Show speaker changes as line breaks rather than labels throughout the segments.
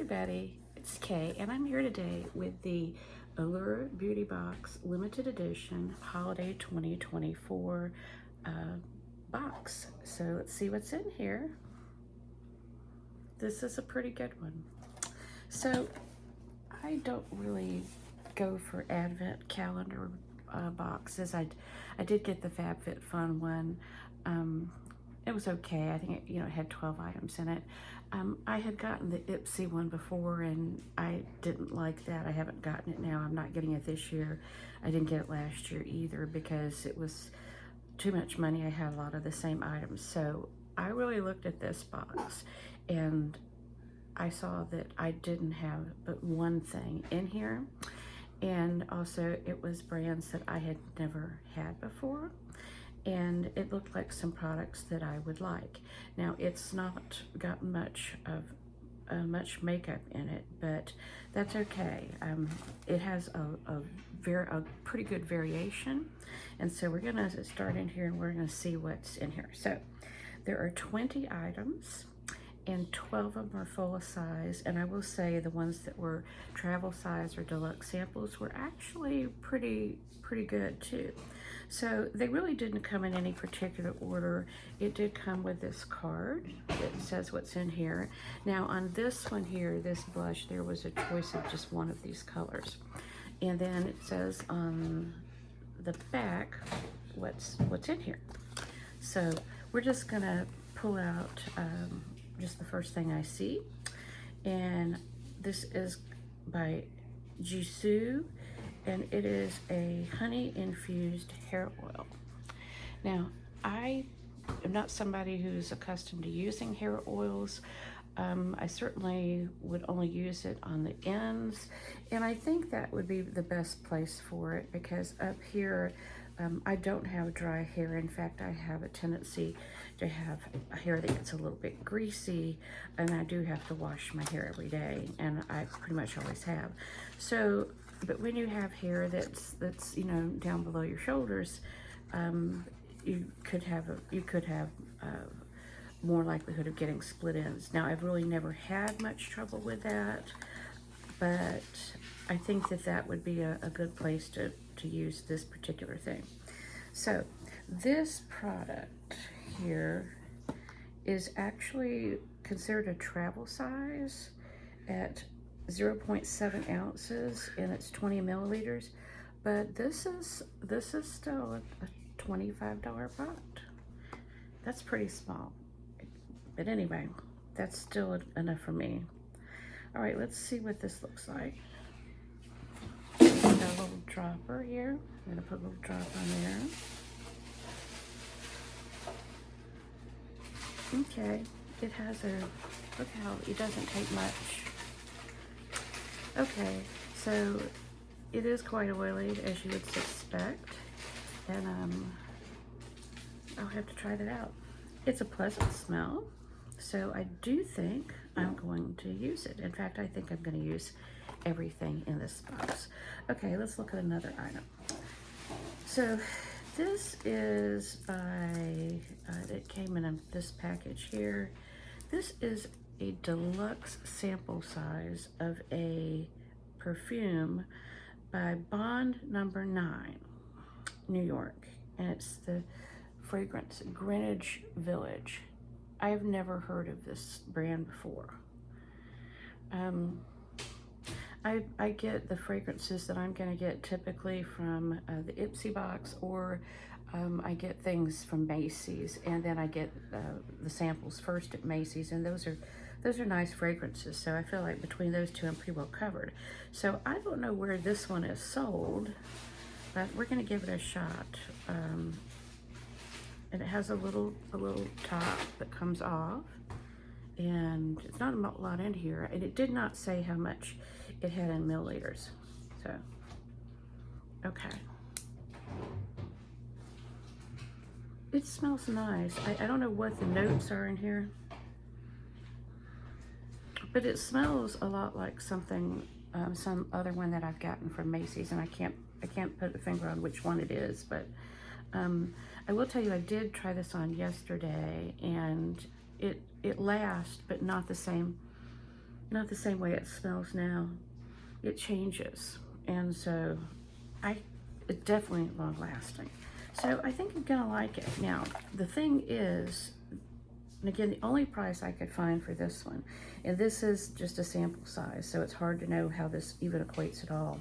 everybody, it's Kay, and I'm here today with the Allure Beauty Box Limited Edition Holiday 2024 box. So let's see what's in here. This is a pretty good one. So I don't really go for Advent calendar boxes. I did get the FabFitFun one. It was okay. I think it had 12 items in it. I had gotten the Ipsy one before and I didn't like that. I haven't gotten it now. I'm not getting it this year. I didn't get it last year either because it was too much money. I had a lot of the same items. So I really looked at this box and I saw that I didn't have but one thing in here. And also it was brands that I had never had before. And it looked like some products that I would like. Now it's not got much makeup in it, but that's okay. It has a pretty good variation, and so we're gonna start in here and we're gonna see what's in here. So there are 20 items and 12 of them are full size, and I will say the ones that were travel size or deluxe samples were actually pretty good too. So they really didn't come in any particular order. It did come with this card that says what's in here. Now on this one here, this blush, there was a choice of just one of these colors. And then it says on the back what's in here. So we're just gonna pull out just the first thing I see. And this is by Jisoo, and it is a honey infused hair oil. Now, I am not somebody who's accustomed to using hair oils. I certainly would only use it on the ends, and I think that would be the best place for it because up here, I don't have dry hair. In fact, I have a tendency to have a hair that gets a little bit greasy, and I do have to wash my hair every day, and I pretty much always have. So, but when you have hair that's down below your shoulders, you could have more likelihood of getting split ends. Now, I've really never had much trouble with that, but I think that would be a good place to use this particular thing. So this product here is actually considered a travel size at 0.7 ounces, and it's 20 milliliters, but this is still a $25 product. That's pretty small, but anyway, that's still enough for me. All right, let's see what this looks like. Got a little dropper here. I'm gonna put a little drop on there. Okay, it has look how it doesn't take much. Okay, so it is quite oily, as you would suspect, and I'll have to try that out. It's a pleasant smell, so I do think I'm going to use it. In fact, I think I'm going to use everything in this box. Okay, let's look at another item. So this is by, it came in this package here. This is a deluxe sample size of a perfume by Bond Number 9, New York, and it's the fragrance Greenwich Village. I've never heard of this brand before. I get the fragrances that I'm gonna get typically from the Ipsy box, or I get things from Macy's, and then I get the samples first at Macy's, and those are nice fragrances. So I feel like between those two, I'm pretty well covered. So I don't know where this one is sold, but we're gonna give it a shot. And it has a little top that comes off, and it's not a lot in here, and it did not say how much it had in milliliters. So, okay. It smells nice. I don't know what the notes are in here, but it smells a lot like something, some other one that I've gotten from Macy's, and I can't put a finger on which one it is, but I will tell you, I did try this on yesterday, and it lasts, but not the same not the same way it smells now. It changes. And so it's definitely long lasting. So I think you're gonna like it. Now, the thing is, and again, the only price I could find for this one, and this is just a sample size, so it's hard to know how this even equates at all.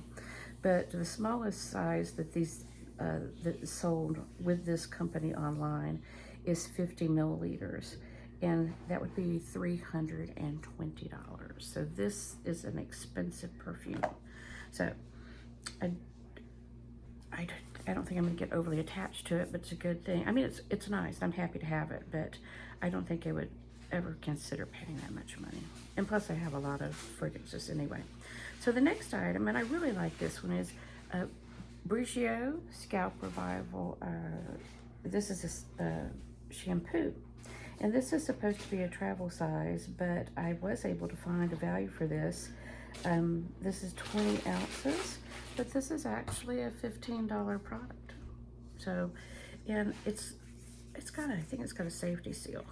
But the smallest size that that is sold with this company online is 50 milliliters, and that would be $320. So this is an expensive perfume. So I don't think I'm gonna get overly attached to it, but it's a good thing. I mean, it's nice. I'm happy to have it, but I don't think I would ever consider paying that much money. And plus, I have a lot of fragrances anyway. So the next item, and I really like this one, is Briogeo Scalp Revival. This is a shampoo. And this is supposed to be a travel size, but I was able to find a value for this. This is 20 ounces, but this is actually a $15 product. So, and I think it's got a safety seal.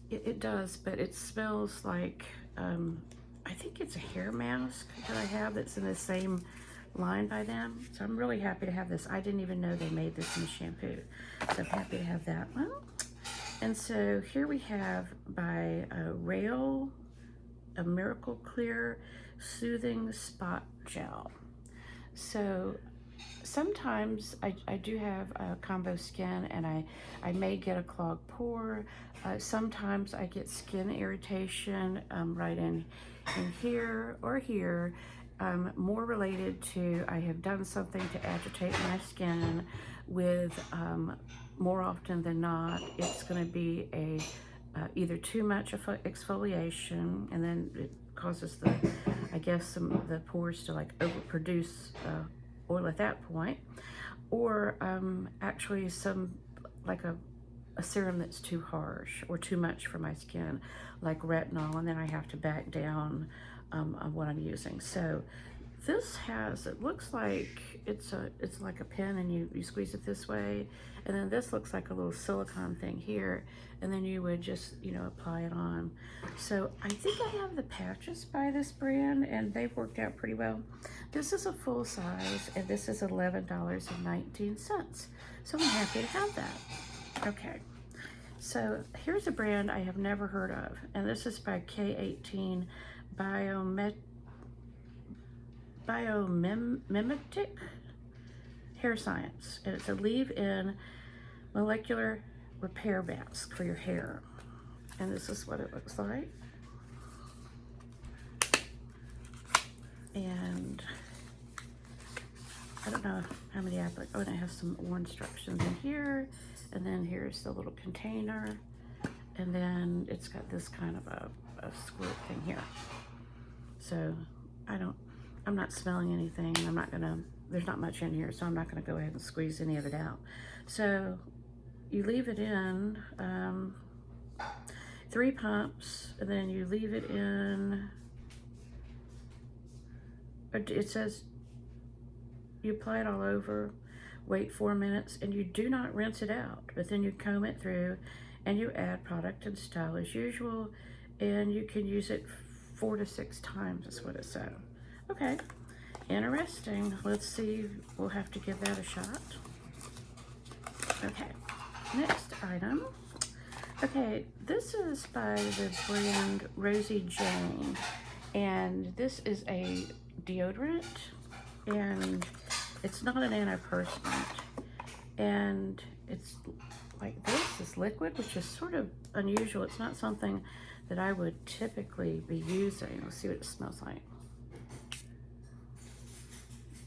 It does, but it smells like, I think it's a hair mask that I have that's in the same line by them. So I'm really happy to have this. I didn't even know they made this in a shampoo. So I'm happy to have that one. And so here we have by Rail, a Miracle Clear Soothing Spot Gel. So sometimes I do have combo skin, and I may get a clogged pore. Sometimes I get skin irritation right in here or here, more related to I have done something to agitate my skin with, more often than not, it's going to be either too much exfoliation, and then it causes the pores to like overproduce oil at that point, or actually like a serum that's too harsh or too much for my skin, like retinol, and then I have to back down on what I'm using. So this it looks like it's like a pen, and you squeeze it this way, and then this looks like a little silicone thing here, and then you would just, apply it on. So I think I have the patches by this brand, and they've worked out pretty well. This is a full size, and this is $11.19. So I'm happy to have that. Okay, so here's a brand I have never heard of, and this is by K18 Biomimetic Hair Science, and it's a leave-in molecular repair mask for your hair. And this is what it looks like. And I don't know how many oh, and it has some more instructions in here. And then here's the little container. And then it's got this kind of a squirt thing here. So I'm not smelling anything. There's not much in here, so I'm not gonna go ahead and squeeze any of it out. So you leave it in 3 pumps, and then you leave it in, it says you apply it all over, wait 4 minutes, and you do not rinse it out, but then you comb it through and you add product and style as usual, and you can use it 4 to 6 times is what it said. Okay, interesting. Let's see, we'll have to give that a shot. Okay, next item. Okay, this is by the brand Rosie Jane, and this is a deodorant, and it's not an antiperspirant, and it's like this is liquid, which is sort of unusual. It's not something that I would typically be using. Let's see what it smells like.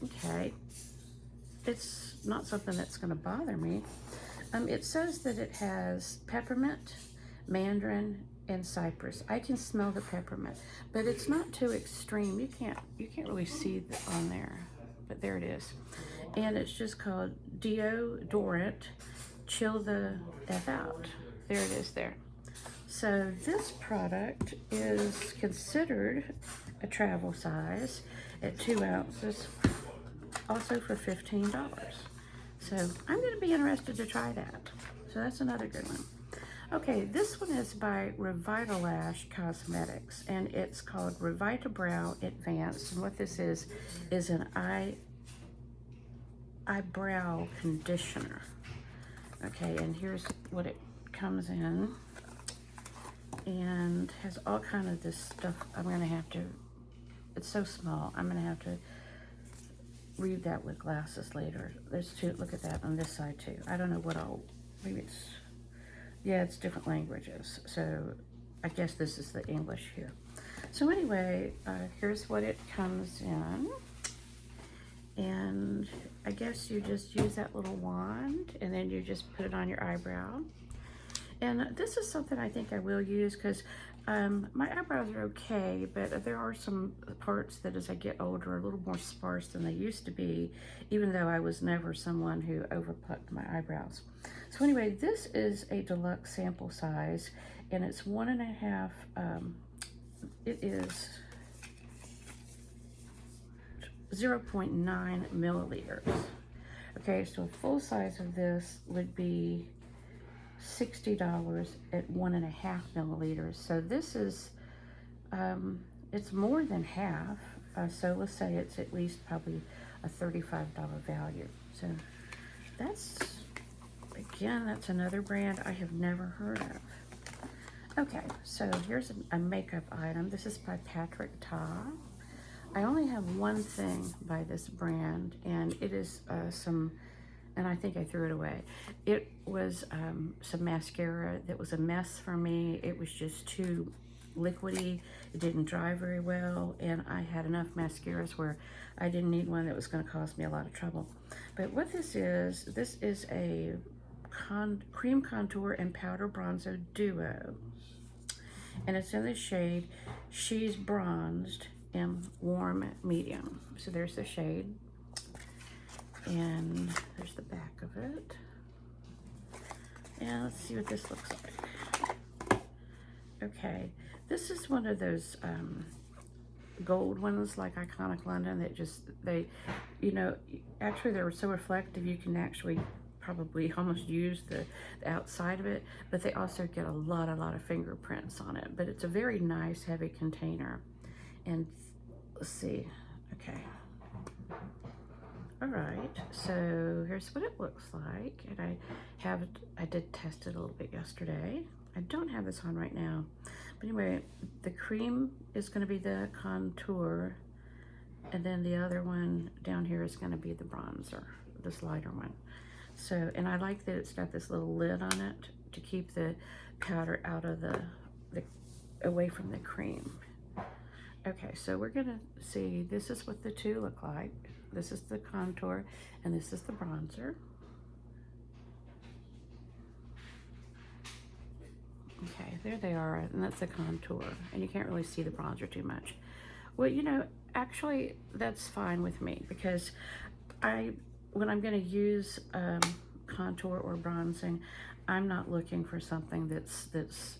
Okay, it's not something that's going to bother me. It says that it has peppermint, mandarin, and cypress. I can smell the peppermint, but it's not too extreme. You can't really see on there, but there it is. And it's just called Deodorant Chill the F Out. There it is there. So this product is considered a travel size at 2 ounces, also for $15. So I'm going to be interested to try that. So that's another good one. Okay, this one is by Revitalash Cosmetics, and it's called Revitibrow Advanced. And what this is an eyebrow conditioner. Okay, and here's what it comes in, and has all kind of this stuff. I'm gonna have to, it's so small, I'm gonna have to read that with glasses later. There's two, look at that on this side too. I don't know what all, maybe it's, yeah, it's different languages. So I guess this is the English here. So anyway, here's what it comes in. And I guess you just use that little wand and then you just put it on your eyebrow. And this is something I think I will use because my eyebrows are okay, but there are some parts that as I get older are a little more sparse than they used to be, even though I was never someone who overplucked my eyebrows. So anyway, this is a deluxe sample size, and it's 1.5, it is 0.9 milliliters. Okay, so a full size of this would be $60 at 1.5 milliliters. So this is, it's more than half. So let's say it's at least probably a $35 value. So that's, again, that's another brand I have never heard of. Okay, so here's a makeup item. This is by Patrick Ta. I only have one thing by this brand, and it is and I think I threw it away. It was some mascara that was a mess for me. It was just too liquidy. It didn't dry very well, and I had enough mascaras where I didn't need one that was going to cause me a lot of trouble. But what this is a cream contour and powder bronzer duo, and it's in the shade She's Bronzed in Warm Medium. So there's the shade, and there's the back of it. And let's see what this looks like. Okay, this is one of those gold ones like Iconic London that just, they, you know, actually they were so reflective you can actually probably almost use the outside of it, but they also get a lot of fingerprints on it. But it's a very nice heavy container. And let's see, okay. All right, so here's what it looks like. And I did test it a little bit yesterday. I don't have this on right now. But anyway, the cream is gonna be the contour, and then the other one down here is gonna be the bronzer, this lighter one. So, and I like that it's got this little lid on it to keep the powder out of the away from the cream. Okay, so we're gonna see, this is what the two look like. This is the contour, and this is the bronzer. Okay, there they are, and that's the contour, and you can't really see the bronzer too much. Well, you know, actually, that's fine with me, because when I'm gonna use contour or bronzing, I'm not looking for something that's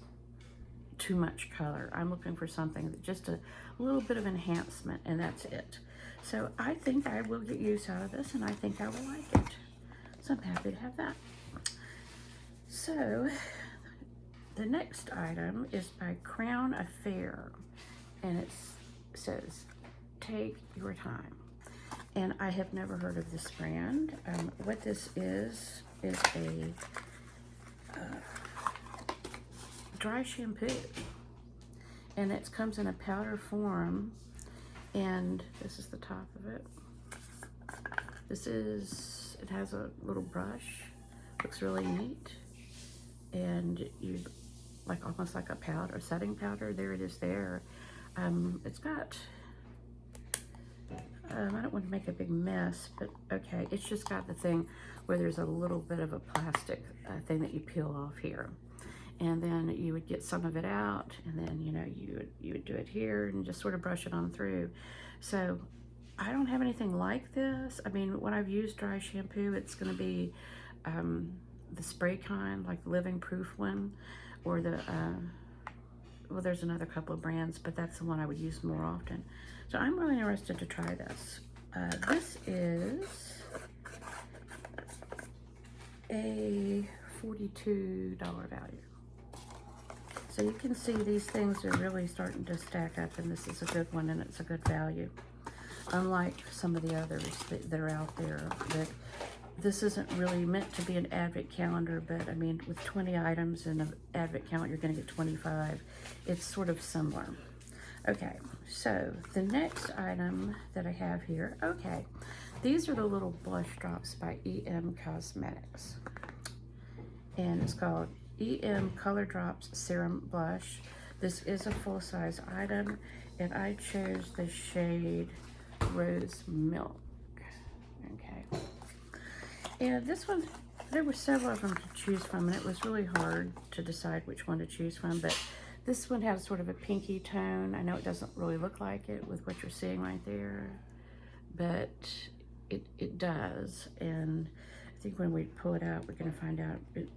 too much color. I'm looking for something that just a little bit of enhancement, and that's it. So I think I will get use out of this, and I think I will like it. So I'm happy to have that. So the next item is by Crown Affair, and it says, take your time. And I have never heard of this brand. What this is a dry shampoo, and it comes in a powder form, and this is the top of it. It has a little brush, looks really neat, and you like almost like a powder, a setting powder. There it is there. It's got, I don't want to make a big mess, but okay, it's just got the thing where there's a little bit of a plastic thing that you peel off here. And then you would get some of it out, and then, you know, you would do it here and just sort of brush it on through. So I don't have anything like this. I mean, when I've used dry shampoo, it's gonna be the spray kind, like the Living Proof one, or the, well, there's another couple of brands, but that's the one I would use more often. So I'm really interested to try this. This is a $42 value. So you can see these things are really starting to stack up, and this is a good one, and it's a good value. Unlike some of the others that are out there, that this isn't really meant to be an advent calendar, but I mean, with 20 items in an advent calendar, you're gonna get 25. It's sort of similar. Okay, so the next item that I have here, okay, these are the little blush drops by EM Cosmetics. And it's called EM Color Drops Serum Blush. This is a full-size item, and I chose the shade Rose Milk. Okay. And this one, there were several of them to choose from, and it was really hard to decide which one to choose from, but this one has sort of a pinky tone. I know it doesn't really look like it with what you're seeing right there, but it does. And I think when we pull it out, we're gonna find out it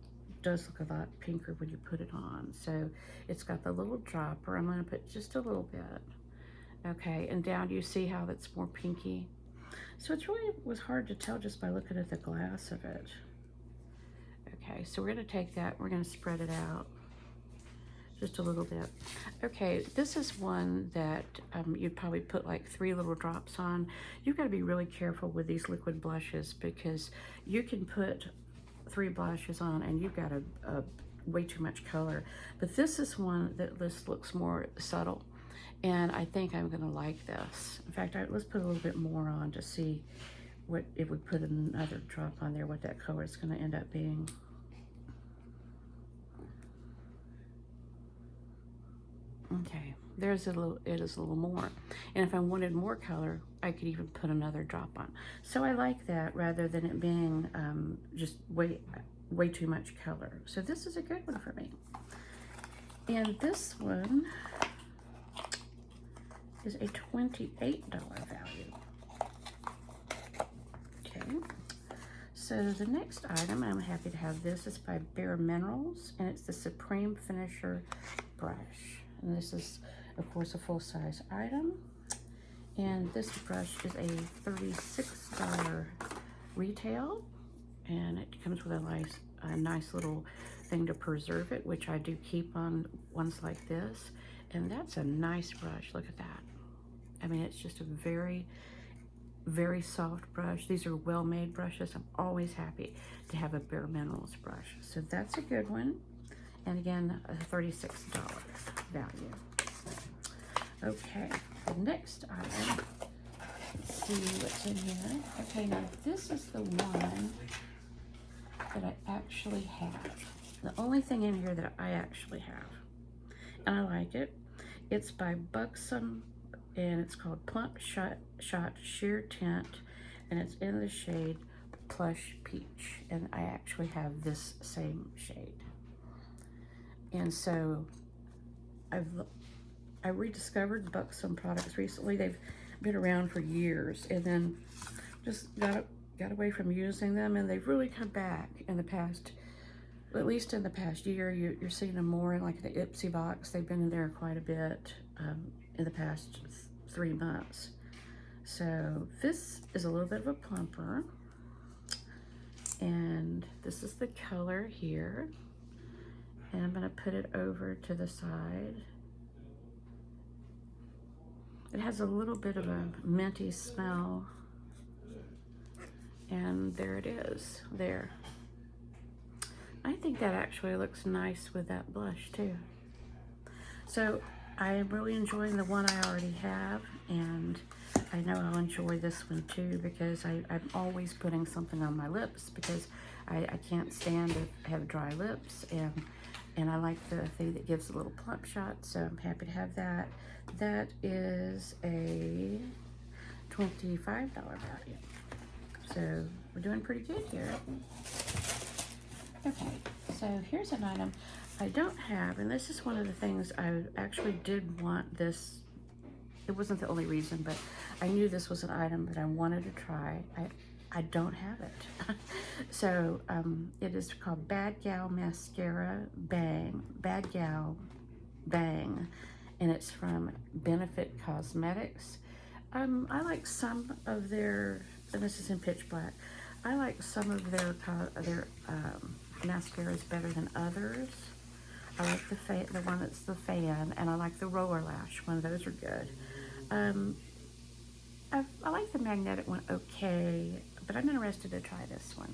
does look a lot pinker when you put it on. So it's got the little dropper. I'm gonna put just a little bit. Okay, and down you see how it's more pinky. So it really was hard to tell just by looking at the glass of it. Okay, so we're gonna take that, we're gonna spread it out just a little bit. Okay, this is one that you'd probably put like 3 little drops on. You've got to be really careful with these liquid blushes, because you can put 3 blushes on and you've got a way too much color. But this is one that just looks more subtle, and I think I'm gonna like this. In fact, let's put a little bit more on to see what, if we put another drop on there, what that color is gonna end up being. Okay, there's it is a little more. And if I wanted more color, I could even put another drop on. So I like that rather than it being just way too much color. So this is a good one for me. And this one is a $28 value. Okay, so the next item, I'm happy to have this, is by Bare Minerals, and it's the Supreme Finisher Brush. And this is, of course, a full-size item. And this brush is a $36 retail, and it comes with a nice little thing to preserve it, which I do keep on ones like this. And that's a nice brush. Look at that. I mean, it's just a very, very soft brush. These are well-made brushes. I'm always happy to have a Bare Minerals brush. So that's a good one. And again, a $36 value. Okay, the next item, let's see what's in here. Okay, now this is the one that I actually have. The only thing in here that I actually have, and I like it. It's by Buxom, and it's called Plump Shot Sheer Tint, and it's in the shade Plush Peach, and I actually have this same shade. And so I rediscovered Buxom products recently. They've been around for years, and then just got away from using them, and they've really come back in the past, at least in the past year. You're seeing them more in like the Ipsy box. They've been in there quite a bit in the past 3 months. So this is a little bit of a plumper, and this is the color here. And I'm gonna put it over to the side. It has a little bit of a minty smell. And there it is, there. I think that actually looks nice with that blush too. So I am really enjoying the one I already have, and I know I'll enjoy this one too, because I'm always putting something on my lips, because I can't stand to have dry lips, and I like the thing that gives a little plump shot, so I'm happy to have that. That is a $25 value. So we're doing pretty good here. Okay, so here's an item I don't have, and this is one of the things I actually did want this. It wasn't the only reason, but I knew this was an item that I wanted to try. I don't have it. So it is called Bad Gal Mascara Bang, Bad Gal Bang, and it's from Benefit Cosmetics. I like some of their, and this is in pitch black, I like some of their mascaras better than others. I like the one that's the fan, and I like the roller lash one. Those are good. Um, I like the magnetic one okay, but I'm interested to try this one.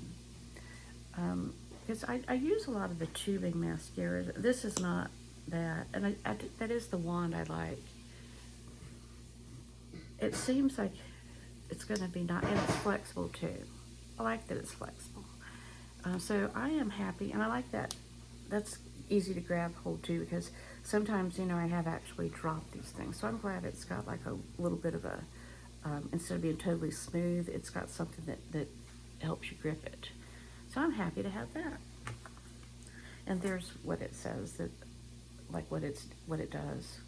Because I use a lot of the tubing mascaras. This is not that, and that is the wand I like. It seems like it's going to be not, and it's flexible too. I like that it's flexible. So I am happy, and I like that. That's easy to grab hold too, because sometimes, you know, I have actually dropped these things. So I'm glad it's got like a little bit of a, instead of being totally smooth, it's got something that helps you grip it. So I'm happy to have that. And there's what it says, that like what it does,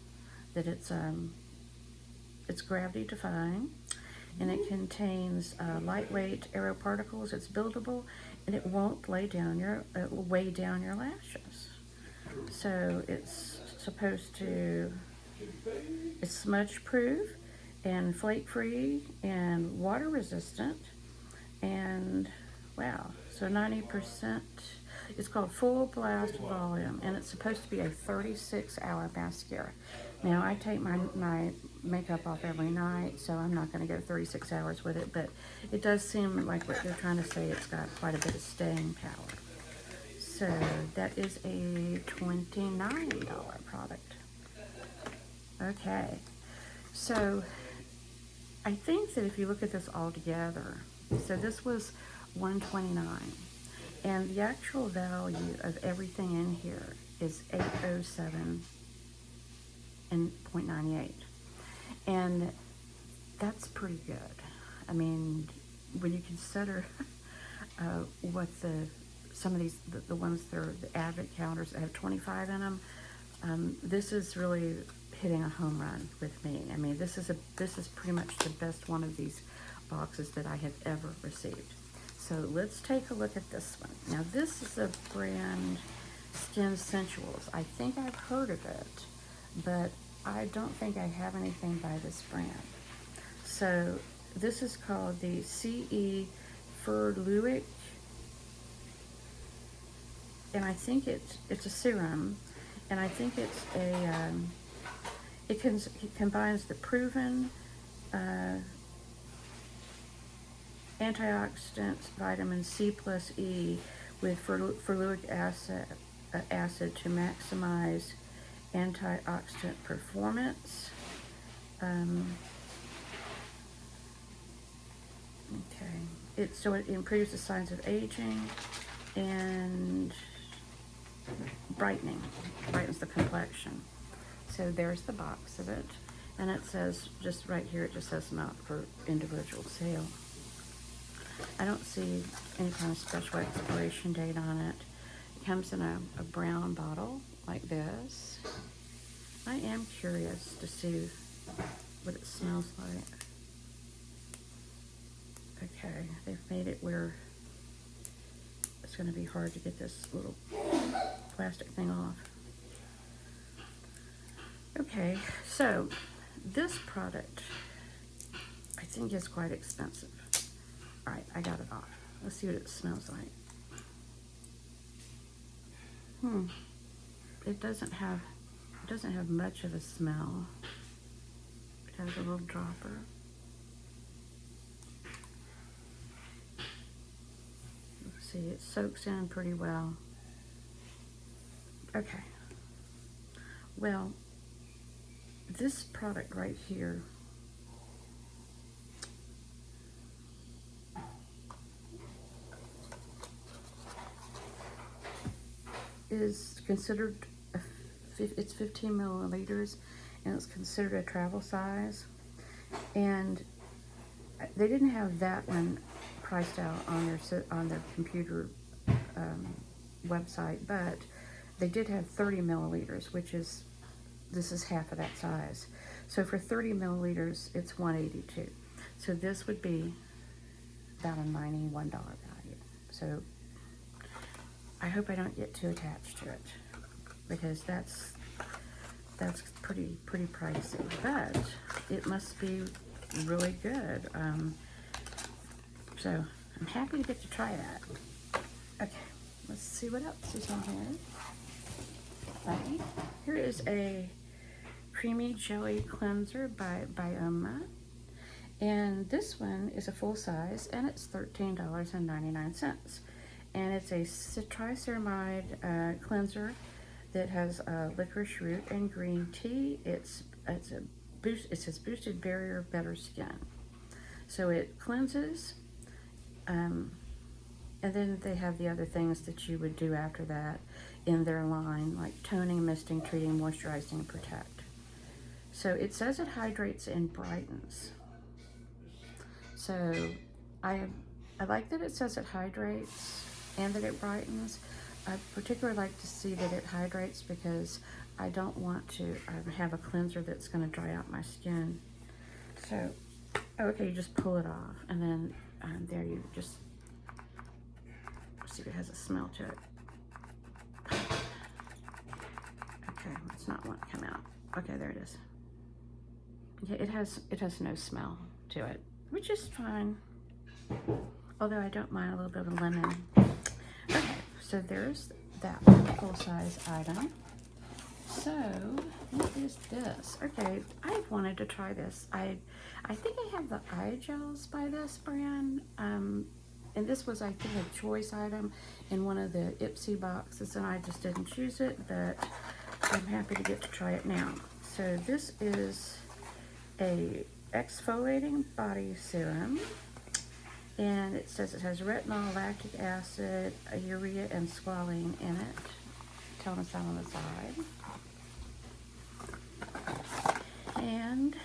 that it's gravity defying, and it contains lightweight aero particles. It's buildable, and it won't weigh down your lashes. So it's smudge proof and flake free and water resistant, and wow, so 90%. It's called Full Blast Volume, and it's supposed to be a 36-hour mascara. Now, I take my makeup off every night, so I'm not going to go 36 hours with it, but it does seem like what they're trying to say, it's got quite a bit of staying power. So that is a $29 product. Okay, so I think that if you look at this all together, so this was $129, and the actual value of everything in here is $807 and 0.98, and that's pretty good. I mean, when you consider what some of these the ones that are the Advent calendars that have 25 in them, this is really hitting a home run with me. I mean, this is pretty much the best one of these boxes that I have ever received. So let's take a look at this one. Now, this is a brand, Skin Sensuals. I think I've heard of it, but I don't think I have anything by this brand. So this is called the CE Furluic, and I think it's a serum, and I think it's a it combines the proven antioxidants vitamin C plus E with ferulic acid to maximize antioxidant performance. So it improves the signs of aging and brightens the complexion. So there's the box of it, and it says, just right here, it just says not for individual sale. I don't see any kind of special expiration date on it. It comes in a brown bottle like this. I am curious to see what it smells like. Okay, they've made it where it's going to be hard to get this little plastic thing off. Okay, so this product I think is quite expensive. All right, I got it off. Let's see what it smells like. It doesn't have much of a smell. It has a little dropper. Let's see, it soaks in pretty well. Okay. Well, this product right here is considered, it's 15 milliliters, and it's considered a travel size. And they didn't have that one priced out on their computer website, but they did have 30 milliliters, this is half of that size. So for 30 milliliters, it's $182. So this would be about a $91 value. So I hope I don't get too attached to it, because that's pretty pricey, but it must be really good. So I'm happy to get to try that. Okay, let's see what else is on here. Alrighty. Here is a creamy jelly cleanser by Bioma. And this one is a full size and it's $13.99. And it's a triceramide cleanser that has licorice root and green tea. It says boosted barrier, better skin. So it cleanses, and then they have the other things that you would do after that in their line, like toning, misting, treating, moisturizing, and protect. So it says it hydrates and brightens. So I like that it says it hydrates and that it brightens. I particularly like to see that it hydrates because I don't want to have a cleanser that's going to dry out my skin. So, okay, you just pull it off, and then there you just see if it has a smell to it. Okay, it's not wanting to come out. Okay, there it is. Okay, it has no smell to it, which is fine. Although I don't mind a little bit of lemon. Okay, so there's that one full-size item. So what is this? Okay, I've wanted to try this. I think I have the eye gels by this brand. And this was, I think, a choice item in one of the Ipsy boxes, and I just didn't choose it, but I'm happy to get to try it now. So this is a exfoliating body serum, and it says it has retinol, lactic acid, urea, and squalene in it. Telling us that on the side. And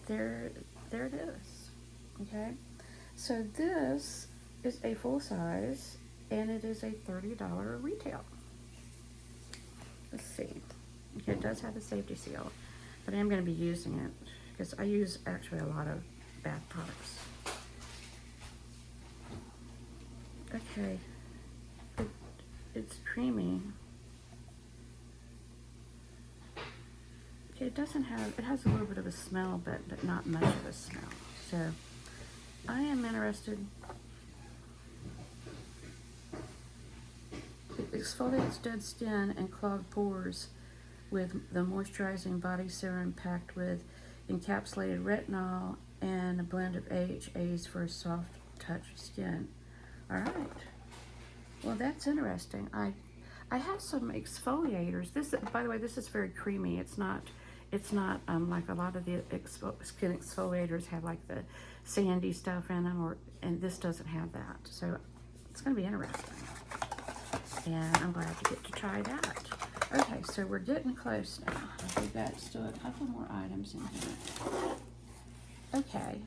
there it is. Okay. So this is a full size, and it is a $30 retail. Let's see. Okay, it does have a safety seal, but I am going to be using it because I use actually a lot of bath products. Okay, it's creamy. Okay, it has a little bit of a smell, but not much of a smell. So I am interested. It exfoliates dead skin and clogged pores with the moisturizing body serum packed with encapsulated retinol and a blend of AHAs for a soft touch skin. All right. Well, that's interesting. I have some exfoliators. This, by the way, this is very creamy. It's not like a lot of the skin exfoliators have like the sandy stuff in them, and this doesn't have that. So it's going to be interesting. And I'm glad to get to try that. Okay, so we're getting close now. We've got still a couple more items in here. Okay,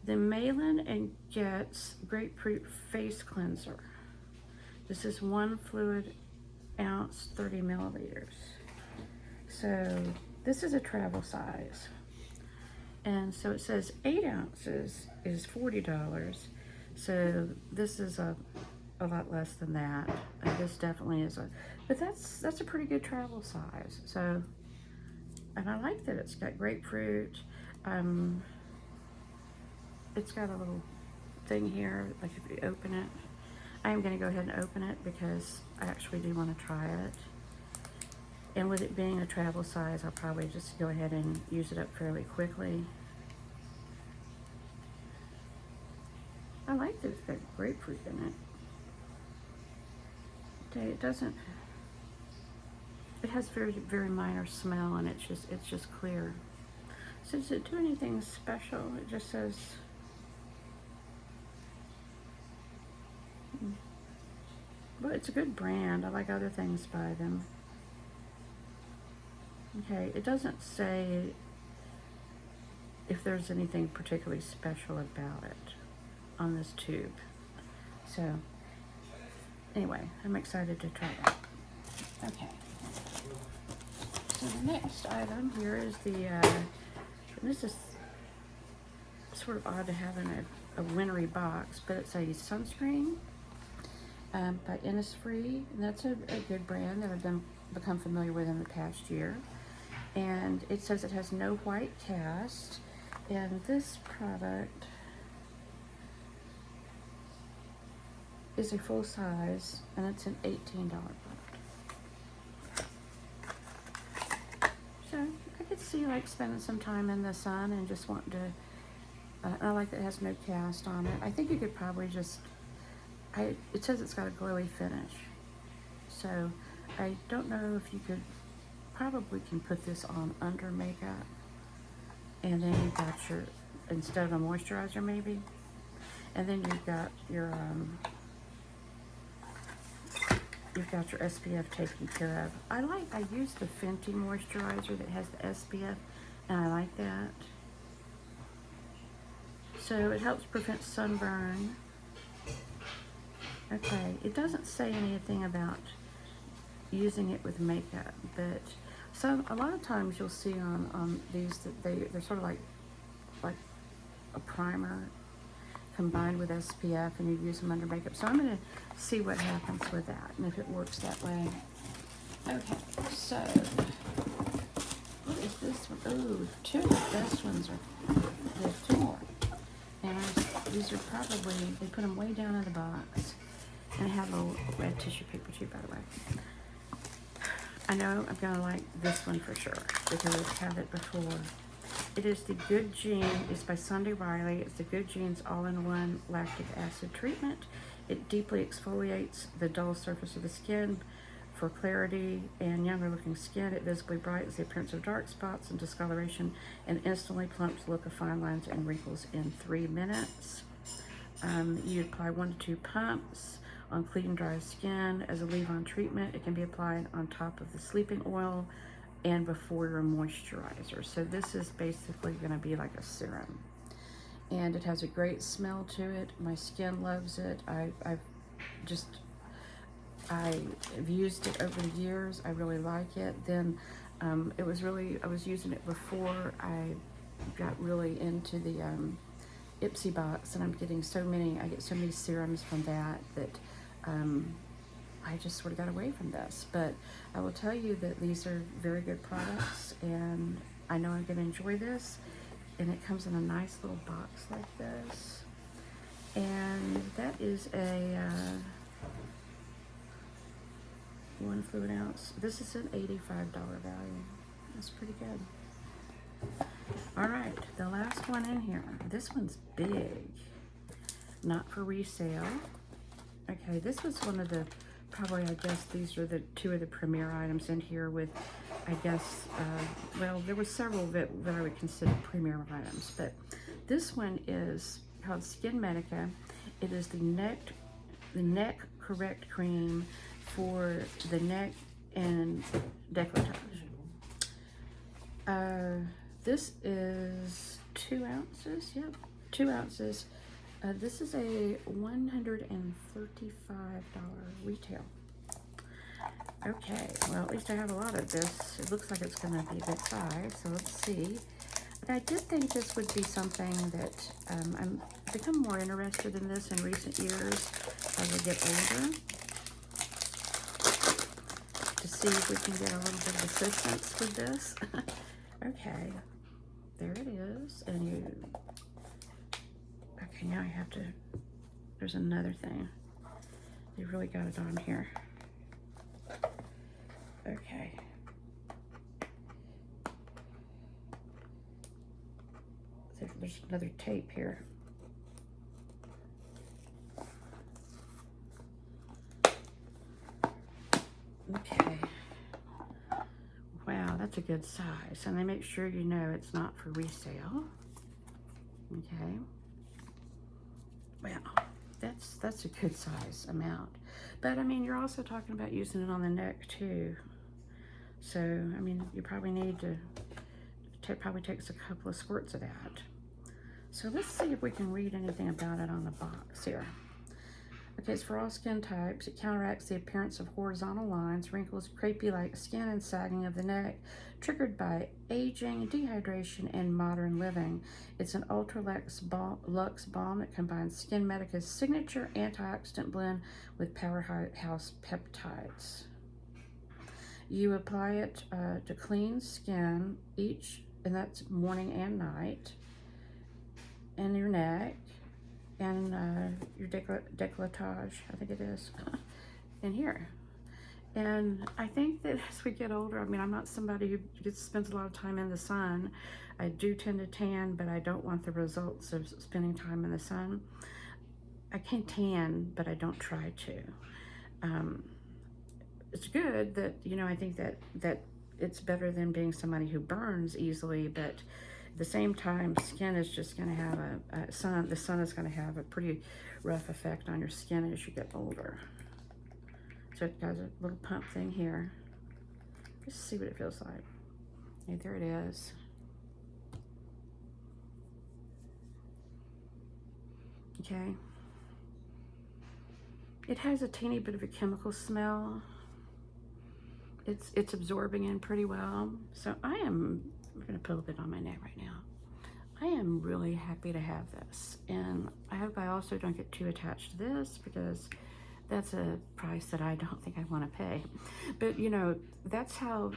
the Malin and Getz Grapefruit Face Cleanser. This is 1 fluid ounce, 30 milliliters. So this is a travel size. And so it says 8 ounces is $40. So this is a lot less than that. This definitely is but that's a pretty good travel size. So, and I like that it's got grapefruit. It's got a little thing here, like if you open it. I am going to go ahead and open it because I actually do want to try it. And with it being a travel size, I'll probably just go ahead and use it up fairly quickly. I like that it's got grapefruit in it. Okay, it has very, very minor smell, and it's just clear. So does it do anything special? It just says, well, it's a good brand. I like other things by them. Okay, it doesn't say if there's anything particularly special about it on this tube. So anyway, I'm excited to try that. Okay. So the next item here is this is sort of odd to have in a wintry box, but it's a sunscreen by Innisfree, and that's a good brand that I've become familiar with in the past year. And it says it has no white cast, and this product is a full size, and it's an $18 product. so you like spending some time in the sun and just want to, I like that it has no cast on it. I think you could probably just, it says it's got a glowy finish. So I don't know if you could, probably can put this on under makeup. And then you've got your, instead of a moisturizer maybe. And then you've got your SPF taken care of. I use the Fenty moisturizer that has the SPF, and I like that. So it helps prevent sunburn. Okay, it doesn't say anything about using it with makeup, but a lot of times you'll see on these that they're sort of like a primer combined with SPF, and you use them under makeup. So I'm going to see what happens with that and if it works that way. Okay, so what is this one? Oh, two of the best ones are, there's two more. And these are probably, they put them way down in the box. And I have a little red tissue paper too, by the way. I know I'm going to like this one for sure because I've had it before. It is the Good Gene. It's by Sunday Riley. It's the Good Genes All-in-One Lactic Acid Treatment. It deeply exfoliates the dull surface of the skin for clarity and younger looking skin. It visibly brightens the appearance of dark spots and discoloration and instantly plumps the look of fine lines and wrinkles in 3 minutes. You apply 1 to 2 pumps on clean, dry skin as a leave-on treatment. It can be applied on top of the sleeping oil and before your moisturizer. So this is basically gonna be like a serum. And it has a great smell to it. My skin loves it. I've used it over the years. I really like it. Then I was using it before I got really into the Ipsy box, and I get so many serums from that I just sort of got away from this. But I will tell you that these are very good products, and I know I'm going to enjoy this. And it comes in a nice little box like this. And that is a 1 fluid ounce. This is an $85 value. That's pretty good. All right, the last one in here. This one's big, not for resale. Okay, this was one of the, probably, I guess these are the 2 of the premier items in here with, I guess, well, there were several that I would consider premier items, but this one is called Skin Medica. It is the neck correct cream for the neck and décolletage. This is 2 ounces, yep, 2 ounces. This is a $135 retail. Okay, well, at least I have a lot of this. It looks like it's going to be a good size, so let's see. But I did think this would be something that I'm become more interested in this in recent years as I get older, to see if we can get a little bit of assistance with this. Okay, there it is, and you, okay, now I have to, there's another thing. They really got it on here. Okay. There's another tape here. Okay. Wow, that's a good size. And they make sure you know it's not for resale. Okay. Wow, that's a good size amount. But I mean, you're also talking about using it on the neck too. So, I mean, you probably need to, it probably takes a couple of squirts of that. So let's see if we can read anything about it on the box here. Okay, it's for all skin types. It counteracts the appearance of horizontal lines, wrinkles, crepey-like skin, and sagging of the neck, triggered by aging, dehydration, and modern living. It's an ultra-luxe balm that combines Skin Medica's signature antioxidant blend with powerhouse peptides. You apply it to clean skin and that's morning and night, and your neck, and your décolletage, I think it is, in here. And I think that as we get older, I mean, I'm not somebody who spends a lot of time in the sun. I do tend to tan, but I don't want the results of spending time in the sun. I can tan, but I don't try to. Um, it's good that, you know, I think that it's better than being somebody who burns easily, but at the same time, skin is just going to have the sun is going to have a pretty rough effect on your skin as you get older. So it has a little pump thing here. Just see what it feels like. Okay, there it is. Okay. It has a teeny bit of a chemical smell. It's absorbing in pretty well. So I'm gonna put a little bit on my neck right now. I am really happy to have this, and I hope I also don't get too attached to this, because that's a price that I don't think I want to pay. But you know, that's how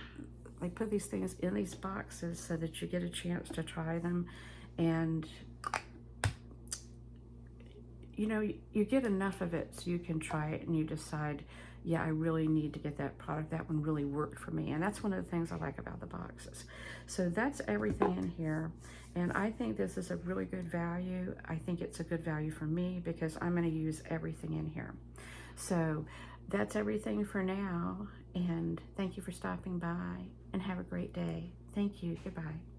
they put these things in these boxes, so that you get a chance to try them, and you know, you get enough of it so you can try it and you decide, yeah, I really need to get that product. That one really worked for me. And that's one of the things I like about the boxes. So that's everything in here. And I think this is a really good value. I think it's a good value for me because I'm going to use everything in here. So that's everything for now. And thank you for stopping by, and have a great day. Thank you. Goodbye.